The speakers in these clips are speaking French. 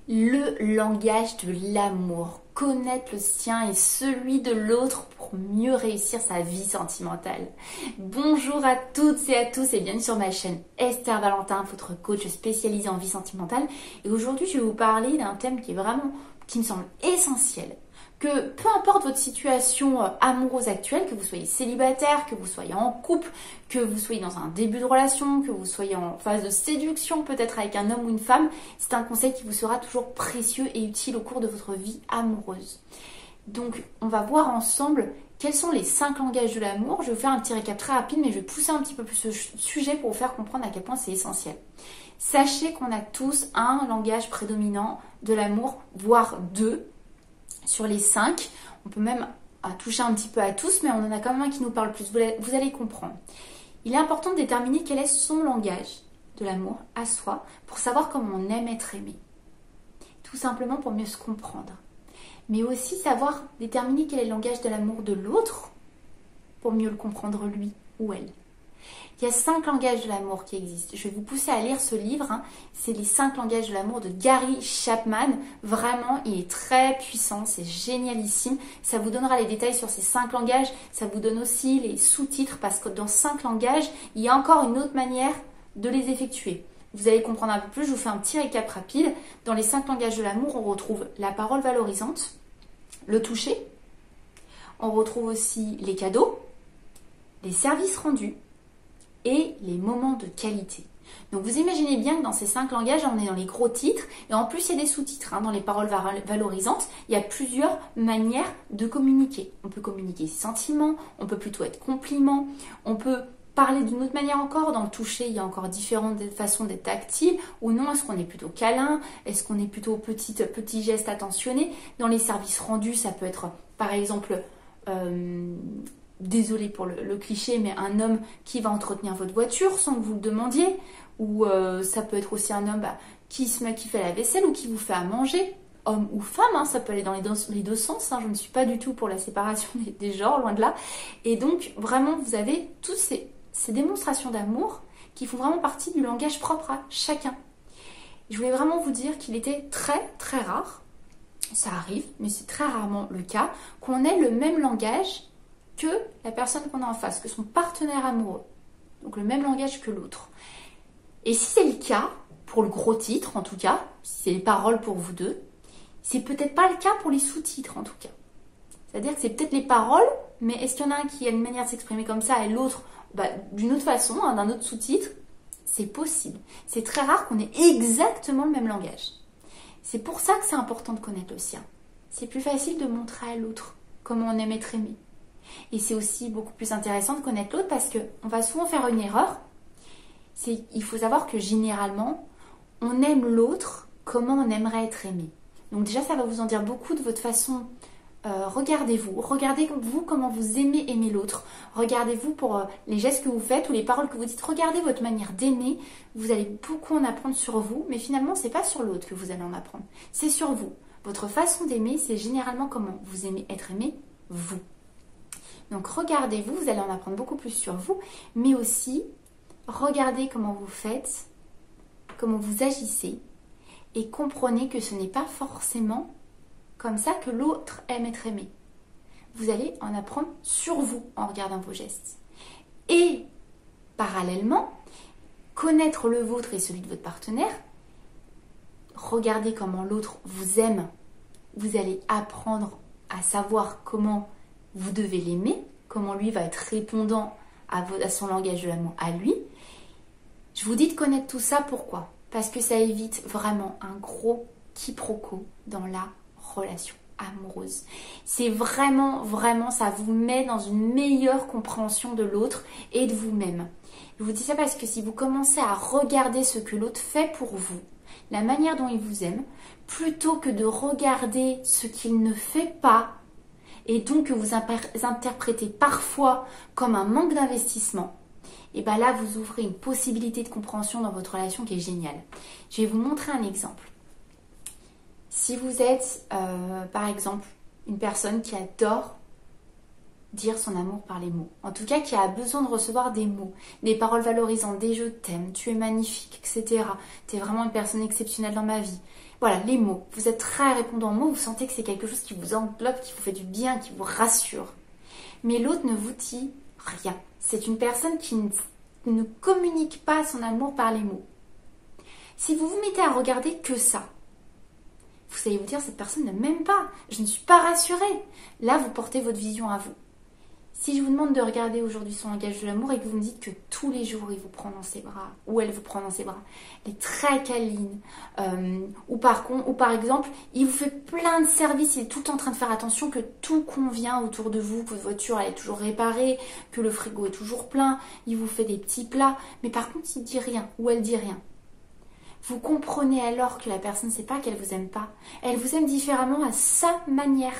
Le langage de l'amour, connaître le sien et celui de l'autre pour mieux réussir sa vie sentimentale. Bonjour à toutes et à tous et bienvenue sur ma chaîne Esther Valentin, votre coach spécialisé en vie sentimentale. Et aujourd'hui, je vais vous parler d'un thème qui me semble essentiel. Que peu importe votre situation amoureuse actuelle, que vous soyez célibataire, que vous soyez en couple, que vous soyez dans un début de relation, que vous soyez en phase de séduction peut-être avec un homme ou une femme, c'est un conseil qui vous sera toujours précieux et utile au cours de votre vie amoureuse. Donc on va voir ensemble quels sont les 5 langages de l'amour. Je vais vous faire un petit récap très rapide, mais je vais pousser un petit peu plus ce sujet pour vous faire comprendre à quel point c'est essentiel. Sachez qu'on a tous un langage prédominant de l'amour, voire deux. Sur les 5, on peut même toucher un petit peu à tous, mais on en a quand même un qui nous parle plus. Vous allez comprendre. Il est important de déterminer quel est son langage de l'amour à soi pour savoir comment on aime être aimé. Tout simplement pour mieux se comprendre. Mais aussi savoir déterminer quel est le langage de l'amour de l'autre pour mieux le comprendre lui ou elle. Il y a 5 langages de l'amour qui existent. Je vais vous pousser à lire ce livre. C'est les 5 langages de l'amour de Gary Chapman. Vraiment, il est très puissant. C'est génialissime. Ça vous donnera les détails sur ces 5 langages. Ça vous donne aussi les sous-titres parce que dans 5 langages, il y a encore une autre manière de les effectuer. Vous allez comprendre un peu plus. Je vous fais un petit récap rapide. Dans les 5 langages de l'amour, on retrouve la parole valorisante, le toucher. On retrouve aussi les cadeaux, les services rendus et les moments de qualité. Donc vous imaginez bien que dans ces 5 langages, on est dans les gros titres et en plus il y a des sous-titres. Dans les paroles valorisantes, il y a plusieurs manières de communiquer. On peut communiquer ses sentiments, on peut plutôt être compliment, on peut parler d'une autre manière encore. Dans le toucher, il y a encore différentes façons d'être tactile ou non. Est-ce qu'on est plutôt câlin? Est-ce qu'on est plutôt petit geste attentionné? Dans les services rendus, ça peut être par exemple... désolé pour le cliché, mais un homme qui va entretenir votre voiture sans que vous le demandiez, ou ça peut être aussi un homme qui fait la vaisselle ou qui vous fait à manger, homme ou femme, ça peut aller dans les deux sens, je ne suis pas du tout pour la séparation des genres, loin de là, et donc vraiment vous avez toutes ces démonstrations d'amour qui font vraiment partie du langage propre à chacun. Je voulais vraiment vous dire qu'il était très très rare, ça arrive, mais c'est très rarement le cas, qu'on ait le même langage que la personne qu'on a en face, que son partenaire amoureux. Donc le même langage que l'autre. Et si c'est le cas, pour le gros titre en tout cas, si c'est les paroles pour vous deux, c'est peut-être pas le cas pour les sous-titres en tout cas. C'est-à-dire que c'est peut-être les paroles, mais est-ce qu'il y en a un qui a une manière de s'exprimer comme ça et l'autre d'une autre façon, d'un autre sous-titre? C'est possible. C'est très rare qu'on ait exactement le même langage. C'est pour ça que c'est important de connaître le sien. C'est plus facile de montrer à l'autre comment on aime être aimé. Et c'est aussi beaucoup plus intéressant de connaître l'autre parce qu'on va souvent faire une erreur. Il faut savoir que généralement, on aime l'autre comment on aimerait être aimé. Donc déjà, ça va vous en dire beaucoup de votre façon. Regardez-vous comment vous aimez aimer l'autre. Regardez-vous pour les gestes que vous faites ou les paroles que vous dites. Regardez votre manière d'aimer. Vous allez beaucoup en apprendre sur vous, mais finalement, c'est pas sur l'autre que vous allez en apprendre. C'est sur vous. Votre façon d'aimer, c'est généralement comment vous aimez être aimé, vous. Donc regardez-vous, vous allez en apprendre beaucoup plus sur vous, mais aussi regardez comment vous faites, comment vous agissez et comprenez que ce n'est pas forcément comme ça que l'autre aime être aimé. Vous allez en apprendre sur vous en regardant vos gestes. Et parallèlement, connaître le vôtre et celui de votre partenaire, regardez comment l'autre vous aime, vous allez apprendre à savoir comment vous devez l'aimer, comment lui va être répondant à son langage de l'amour à lui. Je vous dis de connaître tout ça, pourquoi? Parce que ça évite vraiment un gros quiproquo dans la relation amoureuse. C'est vraiment, ça vous met dans une meilleure compréhension de l'autre et de vous-même. Je vous dis ça parce que si vous commencez à regarder ce que l'autre fait pour vous, la manière dont il vous aime, plutôt que de regarder ce qu'il ne fait pas, et donc que vous interprétez parfois comme un manque d'investissement, et bien là, vous ouvrez une possibilité de compréhension dans votre relation qui est géniale. Je vais vous montrer un exemple. Si vous êtes, par exemple, une personne qui adore dire son amour par les mots, en tout cas qui a besoin de recevoir des mots, des paroles valorisantes, des je t'aime, tu es magnifique, etc. Tu es vraiment une personne exceptionnelle dans ma vie. Voilà, les mots. Vous êtes très répondant en mots, vous sentez que c'est quelque chose qui vous enveloppe, qui vous fait du bien, qui vous rassure. Mais l'autre ne vous dit rien. C'est une personne qui ne communique pas son amour par les mots. Si vous vous mettez à regarder que ça, vous allez vous dire, cette personne ne m'aime pas, je ne suis pas rassurée. Là, vous portez votre vision à vous. Si je vous demande de regarder aujourd'hui son langage de l'amour et que vous me dites que tous les jours il vous prend dans ses bras, ou elle vous prend dans ses bras, elle est très câline, ou par exemple, il vous fait plein de services, il est tout le temps en train de faire attention que tout convient autour de vous, que votre voiture elle est toujours réparée, que le frigo est toujours plein, il vous fait des petits plats, mais par contre il dit rien, ou elle dit rien. Vous comprenez alors que la personne ne sait pas qu'elle vous aime pas. Elle vous aime différemment à sa manière.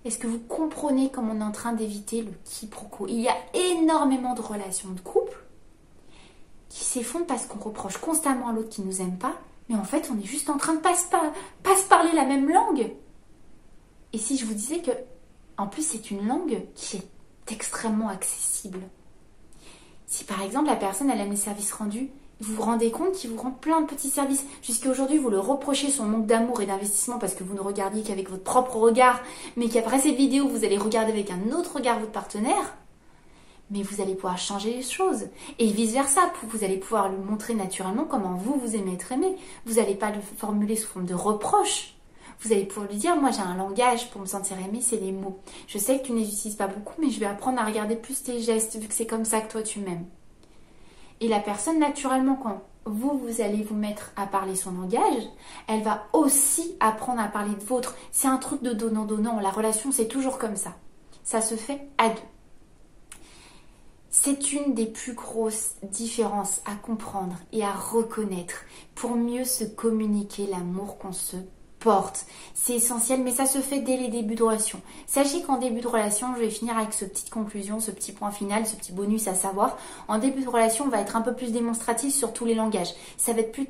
Est-ce que vous comprenez comme on est en train d'éviter le quiproquo? Il y a énormément de relations de couple qui s'effondrent parce qu'on reproche constamment à l'autre qui ne nous aime pas, mais en fait on est juste en train de pas se parler la même langue. Et si je vous disais que, en plus c'est une langue qui est extrêmement accessible. Si par exemple la personne elle aime les services rendus, vous vous rendez compte qu'il vous rend plein de petits services. Jusqu'à aujourd'hui, vous le reprochez son manque d'amour et d'investissement parce que vous ne regardiez qu'avec votre propre regard, mais qu'après cette vidéo, vous allez regarder avec un autre regard votre partenaire. Mais vous allez pouvoir changer les choses. Et vice-versa, vous allez pouvoir lui montrer naturellement comment vous aimez être aimé. Vous n'allez pas le formuler sous forme de reproche. Vous allez pouvoir lui dire, moi j'ai un langage pour me sentir aimé, c'est les mots. Je sais que tu ne les utilises pas beaucoup, mais je vais apprendre à regarder plus tes gestes, vu que c'est comme ça que toi tu m'aimes. Et la personne, naturellement, quand vous allez vous mettre à parler son langage, elle va aussi apprendre à parler de vôtre. C'est un truc de donnant-donnant. La relation, c'est toujours comme ça. Ça se fait à deux. C'est une des plus grosses différences à comprendre et à reconnaître pour mieux se communiquer l'amour qu'on se porte. C'est essentiel, mais ça se fait dès les débuts de relation. Sachez qu'en début de relation, je vais finir avec cette petite conclusion, ce petit point final, ce petit bonus à savoir. En début de relation, on va être un peu plus démonstratif sur tous les langages. Ça va être plus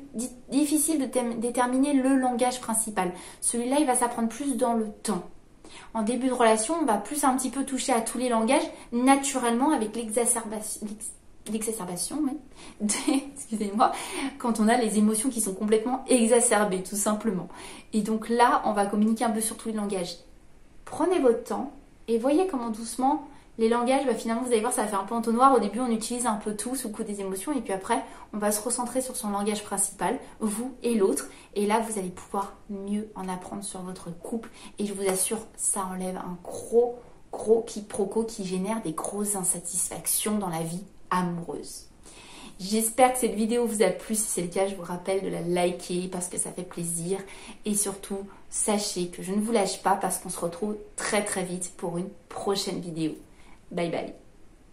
difficile de déterminer le langage principal. Celui-là, il va s'apprendre plus dans le temps. En début de relation, on va plus un petit peu toucher à tous les langages, naturellement avec l'exacerbation, excusez-moi, quand on a les émotions qui sont complètement exacerbées, tout simplement. Et donc là, on va communiquer un peu sur tous les langages. Prenez votre temps et voyez comment doucement les langages, finalement, vous allez voir, ça va faire un peu entonnoir. Au début, on utilise un peu tout sous le coup des émotions et puis après, on va se recentrer sur son langage principal, vous et l'autre. Et là, vous allez pouvoir mieux en apprendre sur votre couple. Et je vous assure, ça enlève un gros quiproquo qui génère des grosses insatisfactions dans la vie amoureuse. J'espère que cette vidéo vous a plu. Si c'est le cas, je vous rappelle de la liker parce que ça fait plaisir. Et surtout, sachez que je ne vous lâche pas parce qu'on se retrouve très vite pour une prochaine vidéo. Bye bye.